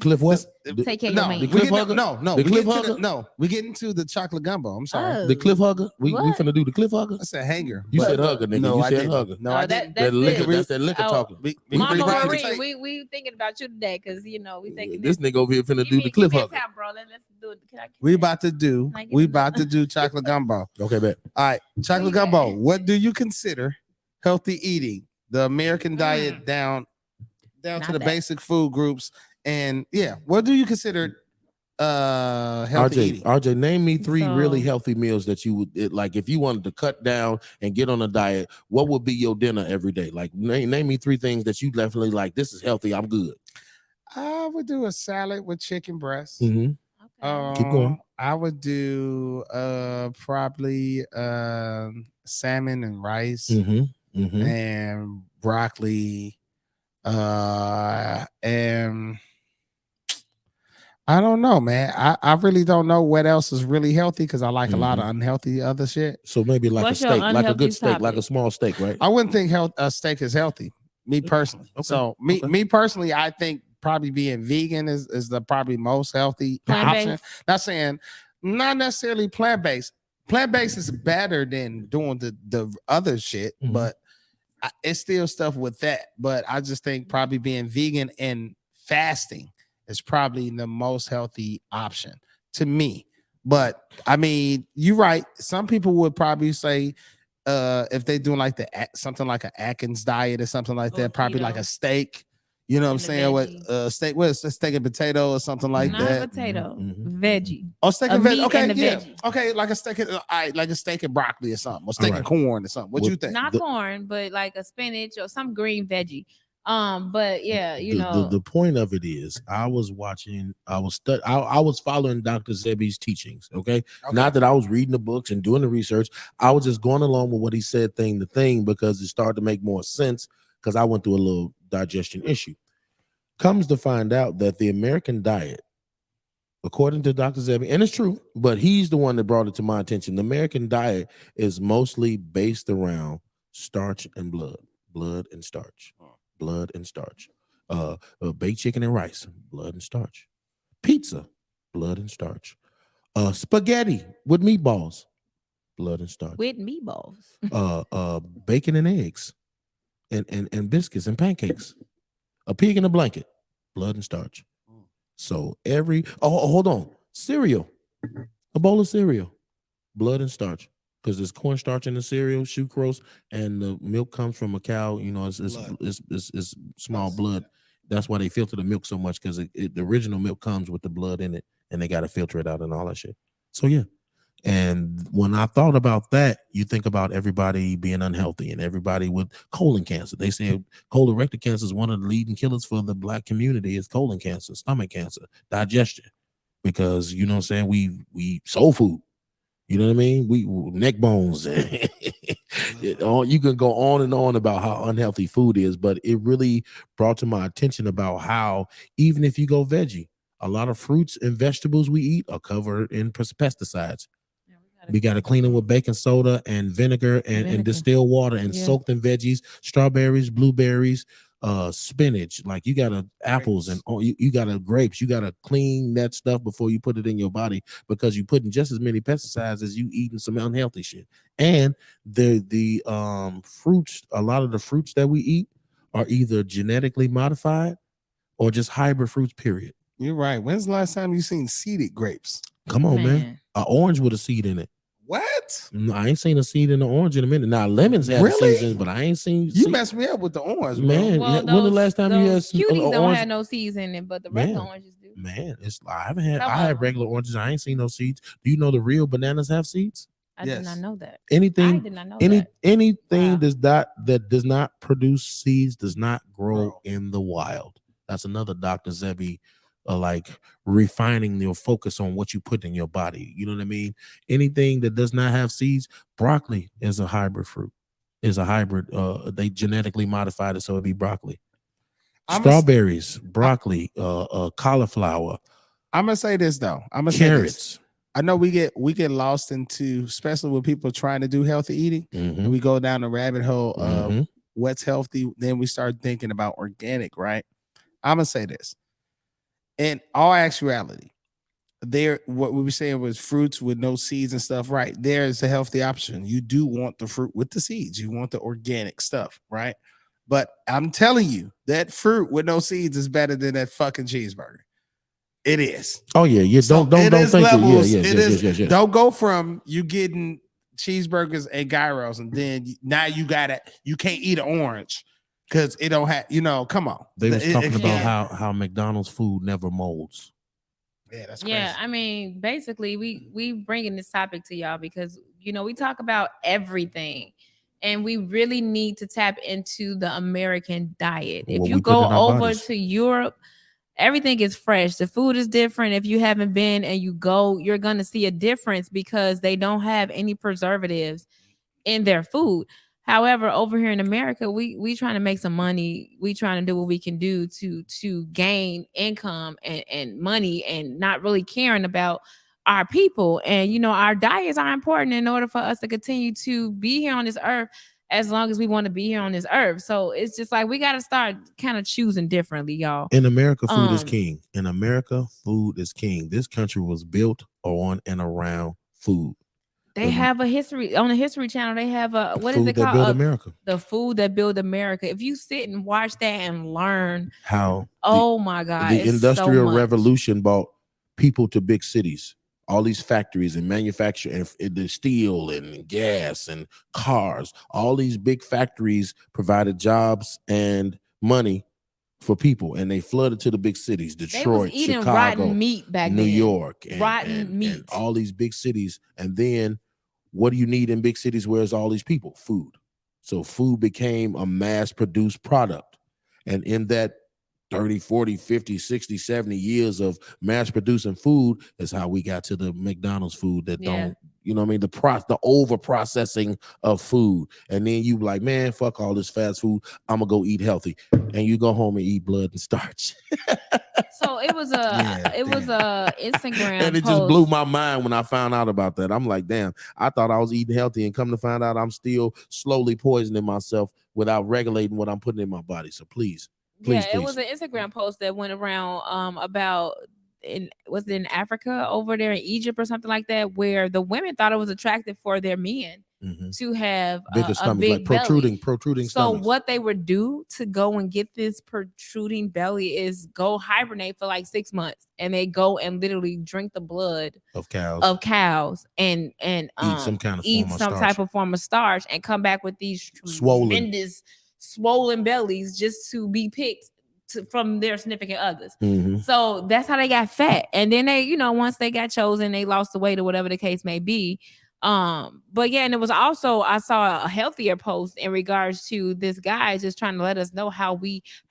Cliff what? Take care of your man. The cliffhanger? No. The cliffhanger? We get into the chocolate gumbo. I'm sorry. The cliffhanger? We finna do the cliffhanger? I said hanger. You said hugger, nigga. No, you I said didn't. hugger. No, I didn't. That's that liquor talking. Mama Marie, we thinking about you today because we thinking this nigga over here finna do the cliffhanger. Bro, let's do it. We about to do chocolate gumbo. Okay, bet. All right, chocolate gumbo. What do you consider healthy eating? The American diet down to the basic food groups, and what do you consider healthy eating? RJ, name me three really healthy meals that you would like if you wanted to cut down and get on a diet. What would be your dinner every day? Like, name me three things that you definitely like. This is healthy. I'm good. I would do a salad with chicken breast. Mm-hmm. Okay. Keep going. I would do probably salmon and rice and broccoli. And I don't know, man. I really don't know what else is really healthy because I like a lot of unhealthy other shit. So maybe like What's a steak, like a good steak, topic? like a small steak, right? I wouldn't think a steak is healthy, me personally. Okay. So me personally, I think probably being vegan is the probably most healthy option. Not necessarily plant-based. Plant-based is better than doing the other shit, Mhm. but it's still stuff with that. But I just think probably being vegan and fasting is probably the most healthy option to me. But I mean, you're right. Some people would probably say if they doing like something like an Atkins diet or something like Or that, probably like keto a steak. You know what I'm and the saying? What veggie. steak? What is a steak and potato or something like Not a that? potato, Mhm. veggie. Oh, steak A and veg. meat Okay, and the yeah. veggie. Okay, like a steak and like a steak and broccoli or something, or All steak and right. corn or something. What What you think? Not the corn, but like a spinach or some green veggie. But yeah, the point of it is, I was watching, I was following Dr. Zebi's teachings. Okay, Okay. not that I was reading the books and doing the research. I was just going along with what he said, thing to thing, because it started to make more sense. Because I went through a little digestion issue. Comes to find out that the American diet, according to Dr. Zebi, and it's true, but he's the one that brought it to my attention. The American diet is mostly based around starch and blood, blood and starch, blood and starch. Baked chicken and rice, blood and starch. Pizza, blood and starch. Spaghetti with meatballs, blood and starch. with meatballs. Bacon and eggs, and biscuits and pancakes. A pig in a blanket, blood and starch. So hold on, cereal, a bowl of cereal, blood and starch, because there's cornstarch in the cereal, sucrose, and the milk comes from a cow. You know, Blood. it's small blood. That's why they filter the milk so much, because the original milk comes with the blood in it, and they got to filter it out and all that shit. So yeah. And when I thought about that, you think about everybody being unhealthy and everybody with colon cancer. They say colorectal cancer is one of the leading killers for the black community. Is colon cancer, stomach cancer, digestion, because you know what I'm saying, we soul food. You know what I mean? We neck bones. You can go on and on about how unhealthy food is, but it really brought to my attention about how even if you go veggie, a lot of fruits and vegetables we eat are covered in pesticides. We got to clean them with baking soda and vinegar and Vinegar. distilled water and Yeah. soak them veggies, strawberries, blueberries, spinach. Like you got to apples and you got to grapes. You got to clean that stuff before you put it in your body, because you're putting just as many pesticides as you eating some unhealthy shit. And the fruits, a lot of the fruits that we eat are either genetically modified or just hybrid fruits. Period. You're right. When's the last time you seen seeded grapes? Come on, man. Man. An orange with a seed in it. What? No, I ain't seen a seed in the orange in a minute. Now lemons have Really? seeds in, but I ain't seen. You seed. messed me up with the orange, bro. Man, Well, when the last time you had those some cuties don't orange? have no seeds in it, but the regular Man. oranges do. Man, I haven't had. Some I of had them. regular oranges. I ain't seen no seeds. Do you know the real bananas have seeds? I did Yes. not know that. I Anything, did not know any that. anything Wow. that does not produce seeds does not grow Bro. in the wild. That's another Dr. Zebi, like refining your focus on what you put in your body. You know what I mean? Anything that does not have seeds, broccoli is a hybrid fruit. Is a hybrid. They genetically modified it so it'd be broccoli. I'm gonna Strawberries, broccoli, cauliflower, say this though. I'm gonna say this. carrots. I know we get lost into, especially with people trying to do healthy eating, and Mhm, we go down the rabbit hole of mhm. what's healthy. Then we start thinking about organic, right? I'm gonna say this. In all actuality, there what we were saying was fruits with no seeds and stuff, right? There is a healthy option. You do want the fruit with the seeds, you want the organic stuff, right? But I'm telling you, that fruit with no seeds is better than that fucking cheeseburger. It is. Oh yeah, yeah. So Don't it don't is think it. Yeah, levels. yeah, It yes, is. yes, yes, yes. Don't go from you getting cheeseburgers and gyros, and then now you can't eat an orange because it don't have. Come on. They was talking about Yeah. how McDonald's food never molds. Yeah, that's crazy. Yeah, I mean, basically, we bringing this topic to y'all because we talk about everything, and we really need to tap into the American diet. If What you we put go in our over bodies. to Europe, everything is fresh. The food is different. If you haven't been and you go, you're gonna see a difference because they don't have any preservatives in their food. However, over here in America, we trying to make some money. We trying to do what we can do to gain income and money, and not really caring about our people. And our diets are important in order for us to continue to be here on this earth as long as we want to be here on this earth. So it's just like we got to start kind of choosing differently, y'all. In America, food is Um, king. In America, food is king. This country was built on and around food. They have a history on the History Channel. They have a what is Food it that called? built America. The Food That Built America. If you sit and watch that and learn, How oh my God, the it's Industrial so much. Revolution brought people to big cities. All these factories and manufacture and the steel and gas and cars. All these big factories provided jobs and money for people, and they flooded to the big cities: They was Detroit, eating Chicago, rotten meat back New then. York, Rotten and meat. all these big cities. And then what do you need in big cities? Where's all these people? Food. So food became a mass produced product. And in that 30, 40, 50, 60, 70 years of mass producing food is how we got to the McDonald's food that Yeah. don't, you know what I mean? The over processing of food. And then you like, man, fuck all this fast food. I'm gonna go eat healthy. And you go home and eat blood and starch. So it was a Yeah, it was a Instagram And it post. just blew my mind when I found out about that. I'm like, damn, I thought I was eating healthy, and come to find out I'm still slowly poisoning myself without regulating what I'm putting in my body. So please, Yeah, it please. was an Instagram post that went around about was it in Africa over there in Egypt or something like that, where the women thought it was attractive for their men Mhm. to have Bigger a stomachs, big like protruding belly. So stomachs. what they would do to go and get this protruding belly is go hibernate for like 6 months, and they go and literally drink the blood Of cows. and Eat some kind of eat form of some starch. type of form of starch and come back with these Swollen. tremendous swollen bellies just to be picked from their significant others. Mhm. So that's how they got fat. And then they, once they got chosen, they lost the weight or whatever the case may be. But yeah, and it was also, I saw a healthier post in regards to this guy just trying to let us know how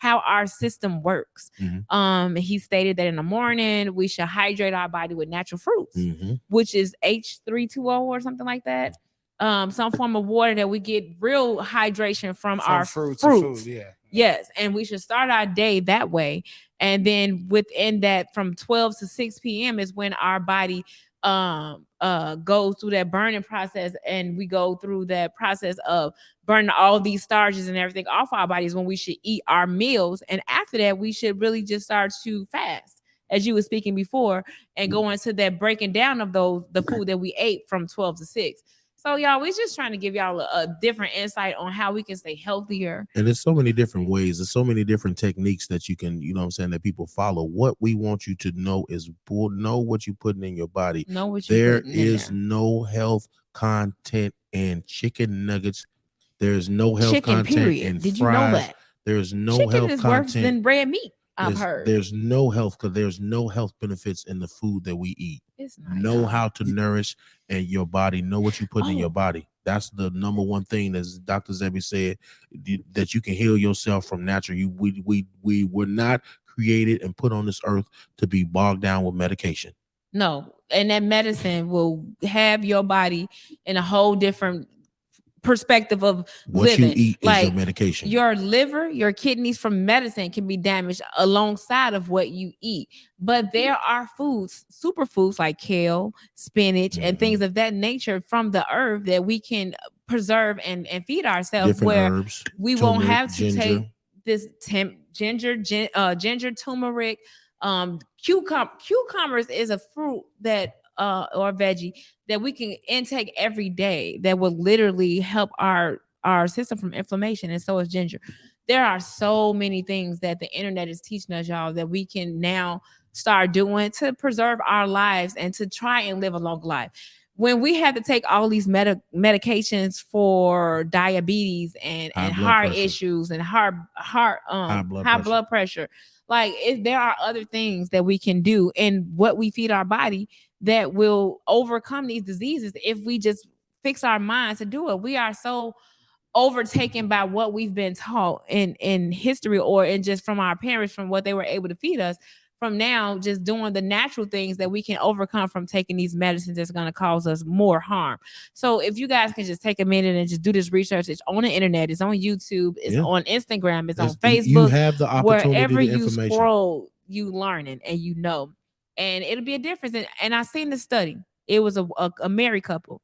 our system works. Mhm. He stated that in the morning we should hydrate our body with natural fruits, Mhm. which is H320 or something like that. Some form of water that we get real hydration from our fruits. Food, yeah. Yes, and we should start our day that way. And then within that, from 12 to 6 p.m. is when our body goes through that burning process, and we go through that process of burning all these starches and everything off our bodies when we should eat our meals. And after that, we should really just start to fast, as you were speaking before, and go into that breaking down of the food that we ate from 12 to 6. So y'all, we're just trying to give y'all a different insight on how we can stay healthier. And there's so many different ways. There's so many different techniques that you can, you know what I'm saying, that people follow. What we want you to know is know what you're putting in your body. Know what you're There putting in is there. no health content in chicken nuggets. There's no health Chicken, content period. in Did fries. you know that? There's no Chicken health is worse content. than red meat, I've heard. There's no health, because there's no health benefits in the food that we eat. It's not, Know y'all. how to nourish and your body. Know what you put in your Oh. body. That's the number one thing, as Dr. Zebby said, that you can heal yourself from natural. We were not created and put on this earth to be bogged down with medication. No, and that medicine will have your body in a whole different perspective of What living. you eat is Like your medication. your liver, your kidneys from medicine can be damaged alongside of what you eat. But there are foods, superfoods like kale, spinach, and things of that nature from the earth that we can preserve and feed ourselves, Different where herbs, we won't turmeric, have to ginger. take this ginger, turmeric, cucumbers is a fruit that or veggie that we can intake every day that will literally help our system from inflammation, and so is ginger. There are so many things that the internet is teaching us, y'all, that we can now start doing to preserve our lives and to try and live a long life. When we have to take all these medications for diabetes and High blood heart pressure. issues and High blood high pressure. blood pressure, like there are other things that we can do in what we feed our body that will overcome these diseases if we just fix our minds to do it. We are so overtaken by what we've been taught in history, or in just from our parents, from what they were able to feed us, from now just doing the natural things that we can overcome from taking these medicines that's going to cause us more harm. So if you guys can just take a minute and just do this research, it's on the internet, it's on YouTube, it's on Instagram, it's on Facebook. You have the opportunity, wherever the you information. scroll, you learning and and it'll be a difference. And I seen the study. It was a married couple.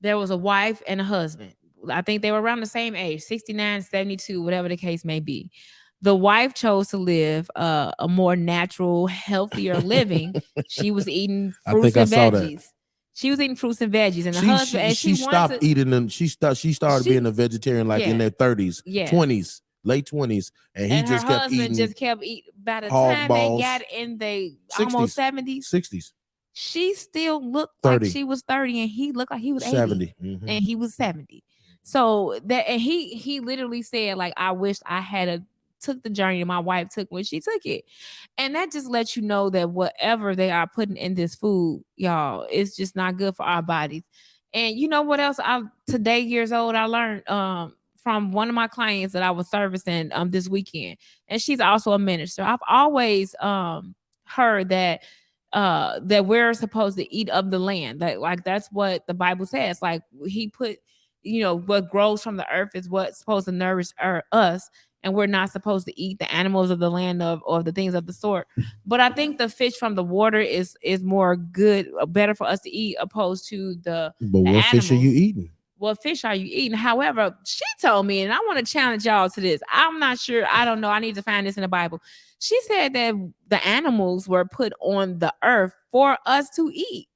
There was a wife and a husband. I think they were around the same age, 69, 72, whatever the case may be. The wife chose to live a more natural, healthier living. She was eating fruits and veggies. She was eating fruits and veggies, and the She husband, and she she wanted stopped eating them. She started She- being a vegetarian like in Yeah. their 30s, Yeah. 20s, late 20s, and he and her just kept husband eating just kept eating. By the hog time they balls. got in the almost 60s, 70s, 60s, she still looked like 30, she was 30, and he looked like he was 80, 70. Mhm. and he was 70. So that, and he literally said, like, I wished I had took the journey my wife took when she took it. And that just lets you know that whatever they are putting in this food, y'all, it's just not good for our bodies. And you know what else? I today years old, I learned from one of my clients that I was servicing this weekend, and she's also a minister. I've always heard that that we're supposed to eat of the land. That, like, that's what the Bible says. Like, he put, you know, what grows from the earth is what's supposed to nourish us, and we're not supposed to eat the animals of the land or the things of the sort. But I think the fish from the water is more good, better for us to eat, opposed to But the what fish are you animals. eating? What fish are you eating? However, she told me, and I want to challenge y'all to this. I'm not sure. I don't know. I need to find this in the Bible. She said that the animals were put on the earth for us to eat.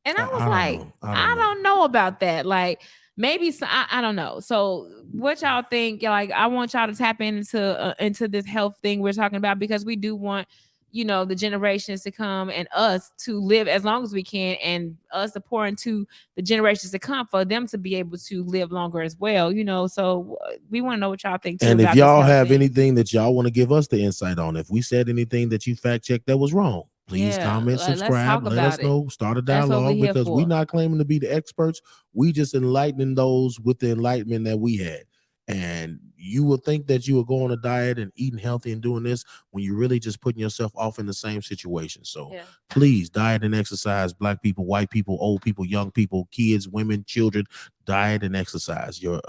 And I was I don't like, know. I don't know about that. Like, maybe I don't know. So what y'all think? Like, I want y'all to tap into this health thing we're talking about, because we do want, you know, the generations to come and us to live as long as we can, and us to pour into the generations to come for them to be able to live longer as well. You know, so we want to know what y'all think too. And if about this y'all health have thing. anything that y'all want to give us the insight on, if we said anything that you fact checked that was wrong, please Yeah, comment, let's subscribe, talk let us about it. know, start a That's what we're dialogue, here because for. we're not claiming to be the experts. We just enlightening those with the enlightenment that we had. And you will think that you will go on a diet and eating healthy and doing this when you're really just putting yourself off in the same situation. So Yeah. please, diet and exercise. Black people, white people, old people, young people, kids, women, children, diet and exercise. Your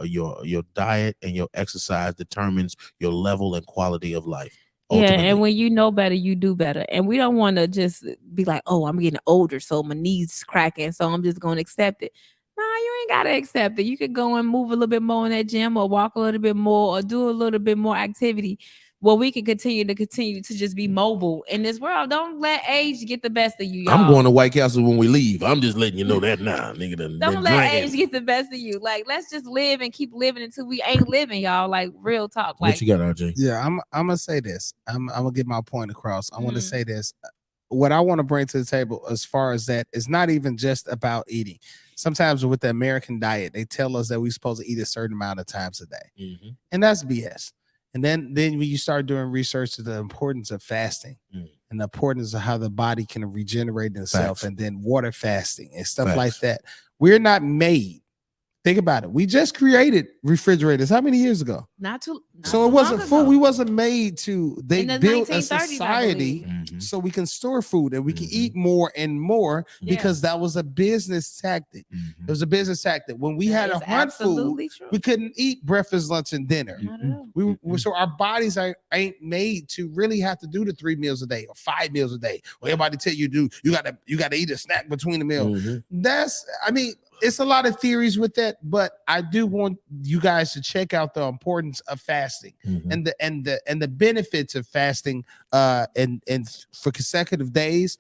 diet and your exercise determines your level and quality of life. Yeah, Ultimately. and when you know better, you do better. And we don't want to just be like, oh, I'm getting older, so my knees cracking, so I'm just going to accept it. No, you ain't got to accept it. You could go and move a little bit more in that gym, or walk a little bit more, or do a little bit more activity, where we can continue to just be mobile in this world. Don't let age get the best of you, y'all. I'm going to White Castle when we leave. I'm just letting you know that now, nigga. Don't let age get the best of you. Like, let's just live and keep living until we ain't living, y'all. Like, real talk. Like, What you got, RJ? Yeah, I'm gonna say this. I'm gonna get my point across. I want to Mhm. say this. What I want to bring to the table as far as that is not even just about eating. Sometimes with the American diet, they tell us that we're supposed to eat a certain amount of times a day, Mm-hmm. and that's BS. And then when you start doing research to the importance of fasting and the importance of how the body can regenerate itself, Facts. and then water fasting and stuff Facts. like that, we're not made. Think about it. We just created refrigerators. How many years ago? not So it too wasn't long full. ago. We wasn't made to. They In the built a 1930s, I society believe. Mm-hmm. so we can store food and we can Mhm. eat more and more, Yeah. because that was a business tactic. Mm-hmm. It was a business tactic. When we That had to is hunt food, absolutely true. we couldn't eat breakfast, lunch, and dinner. Not at all. So our bodies ain't made to really have to do the 3 meals a day or 5 meals a day. Well, everybody tell you you gotta eat a snack between the meal. Mm-hmm. It's a lot of theories with that, but I do want you guys to check out the importance of fasting Mm-hmm. and the benefits of fasting and for consecutive days,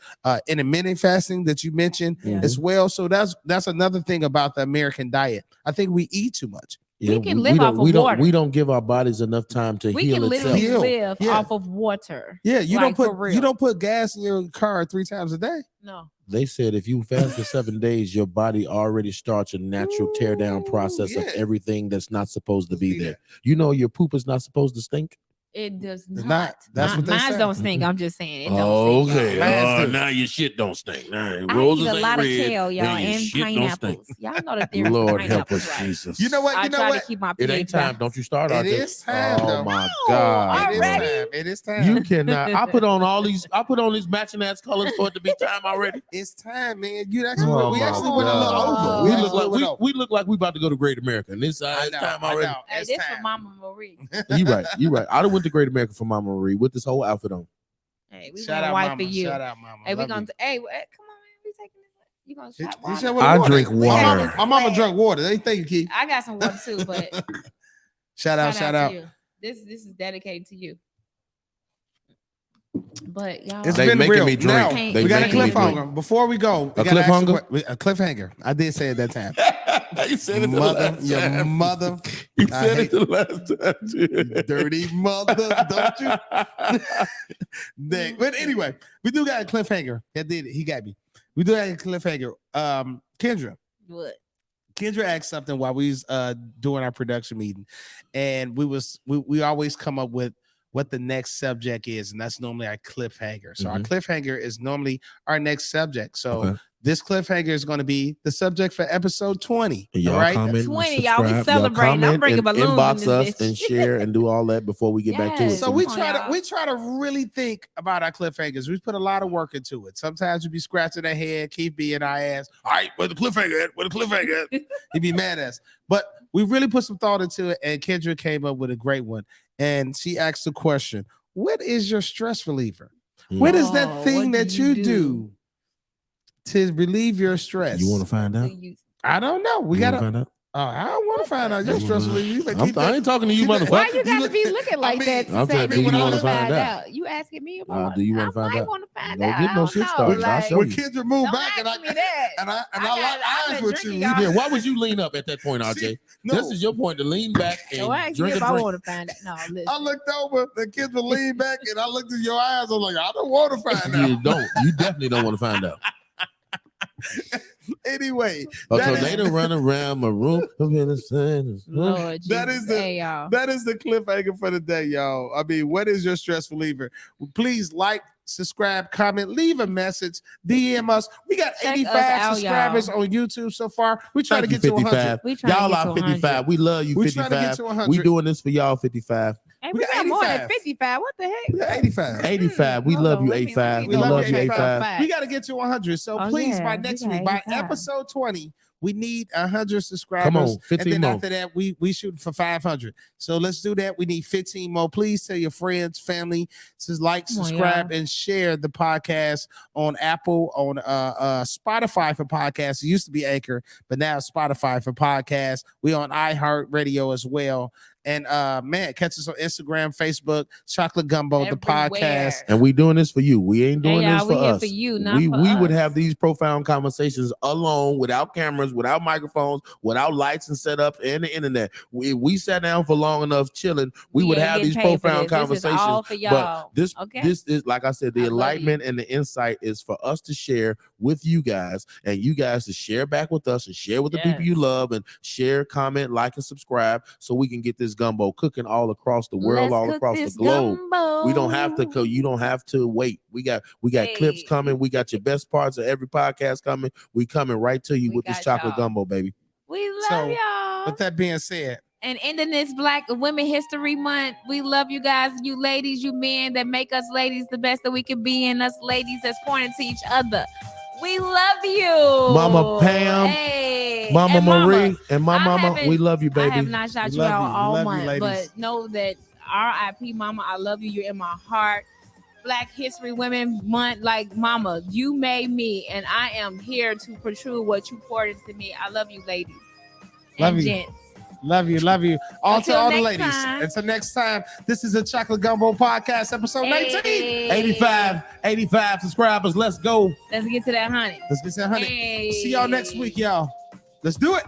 intermittent fasting that you mentioned Yeah. as well. So that's another thing about the American diet. I think we eat too much. We can live off of water. We don't give our bodies enough time to We heal can itself. literally live Yeah. off of water. Yeah, you Like, for don't real. put gas in your car 3 times a day. No. They said if you fast for 7 days, your body already starts a natural tear down process of yeah. everything that's not supposed to be there. You know your poop is not supposed to stink. It does It's not. not. That's what they Mine say. don't stink. I'm just saying it don't stink. Okay. Mine do. Now your shit don't stink. Now I roses eat a ain't lot of red, kale, y'all, then your and shit don't stink. pineapples. Y'all know the difference. Lord with help pineapples, us, right? Jesus. You know what? I try to keep my It pH ain't time. balance. Don't you start. It RJ. is time, Oh though. my No, God. It is already? time. It is time. You cannot. I put on these matching ass colors for it to be time already. It's time, man. We Oh actually my went a little God. over. We We look actually like went over. we look like we about to go to Great America, and it's I it's know, time I already. know. Hey, It's this for time. Mama Marie. You right. I done went to Great America for Mama Marie with this whole outfit on. Hey, we Shout went out, white mama. for you. Shout out, mama. Hey, we Love gonna. you. Hey, come on, man. We taking this. You gonna shot He water? said with I water. drink My water. mama, my mama drank water. They thank you, Keith. I got some water too, but Shout out. to you. This is dedicated to you. But y'all, It's They been making real. me drink. Now, They we got a making me drink. cliffhanger. Before we go, we A gotta ask cliffhanger? a cliffhanger. I did say it that time. You said it the Mother, last your time. mother. You I said hate it the last time. Too. dirty mother, don't you? But anyway, we do got a cliffhanger. That did it. He got me. We do have a cliffhanger. Kendra. what? Kendra asked something while we was doing our production meeting, and we always come up with what the next subject is, and that's normally our cliffhanger. So our cliffhanger is normally our next subject. So this cliffhanger is going to be the subject for episode 20. Y'all right? comment, 20, y'all, we subscribe, celebrating. y'all I'm bringing comment, balloons in inbox this us bitch. and share and do all that before we get back to it. Yes. So we Come on, try to y'all. we try to really think about our cliffhangers. We put a lot of work into it. Sometimes we be scratching our head, keep being our ass. All right, where the cliffhanger at? Where the cliffhanger at? He'd be mad at us. But we really put some thought into it, and Kendra came up with a great one. And she asked the question: what is your stress reliever? What is that thing what that do you you do to relieve your stress? You want to find out? I don't know. We You wanna gotta find out? I don't want to find out your stress reliever. You better keep I ain't talking to you, keep it- motherfucker. Why you gotta look- be looking like mean- that? To I'm say, saying, do you when wanna I find out? You asking me about? Do you want to find I out? want to find Don't out. get no I shit don't started. know, I'll like, show when you. Kendra moved don't back ask me that. and I I've lock eyes been with drinking, you. y'all. Yeah, why would you lean up at that point, RJ? See, no, This is your point to lean back and Don't ask me drink a if I drink. want to find out. No, listen. I looked over, the kids were leaned back, and I looked in your eyes. I was like, I don't want to find out. You don't. You definitely don't want to find out. Anyway, Oh, that so is- they done run around my room. I'm in the sun. Lord Jesus. That is the- Hey, y'all. that is the cliffhanger for the day, y'all. I mean, what is your stress reliever? Please like, subscribe, comment, leave a message, DM us. We got Check us 85 out, subscribers y'all. on YouTube so far. We try to Thank get you, to 100. 55. We trying Y'all to get are to 55. 100. We love you, We trying to get 55. to 100. We doing this for y'all, 55. Hey, We we got got more than 85. 55. What the heck? We got 85. 85. We Hold love on, you, let me 85. We love love you, you, 85. 85. We got to get to 100. So Oh, please, yeah, by we next got week, by 85. episode 20, we need 100 subscribers. Come on, and 15 then more. after that, we shoot for 500. So let's do that. We need 15 more. Please tell your friends, family to like, Come on, subscribe, y'all. and share the podcast on Apple, on Spotify for podcasts. It used to be Anchor, but now it's Spotify for podcasts. We on iHeartRadio as well. And man, catch us on Instagram, Facebook, Chocolate Gumbo, the podcast. Everywhere. And we doing this for you. We ain't doing Hey, y'all, this we for here us. for you, not we for we would us. have these profound conversations alone, without cameras, without microphones, without lights and setup and the internet. We sat down for long enough chilling. We would ain't have getting these paid for profound this. This is conversations. all for y'all. But this Okay? this is, like I said, the I love you. enlightenment and the insight is for us to share with you guys, and you guys to share back with us and share with the people you Yes. love, and share, comment, like, and subscribe, so we can get this gumbo cooking all across the world, Let's all cook across the this globe. gumbo. We don't have to. You don't have to wait. We got clips Hey. coming. We got your best parts of every podcast coming. We coming right to you We with this got chocolate y'all. gumbo, baby. We love So, y'all. With that being said, And ending this Black Women History Month, we love you guys, you ladies, you men that make us ladies the best that we can be, and us ladies that's pointing to each other. We love you, Mama Pam, hey, Mama and Marie, and my I mama. haven't- We love you, I baby. have not shot We you love out you. We all love you, month, ladies. but know that R.I.P. Mama, I love you. You're in my heart. Black History Women Month, like Mama, you made me, and I am here to protrude what you poured into me. I love you, ladies Love and you. gents. love you. All Until to all the next ladies. time. Until next time, this is a Chocolate Gumbo Podcast, episode 19. Hey. 85 subscribers. Let's go. Let's get to that 100. Let's get to 100. Hey. See y'all next week, y'all. Let's do it.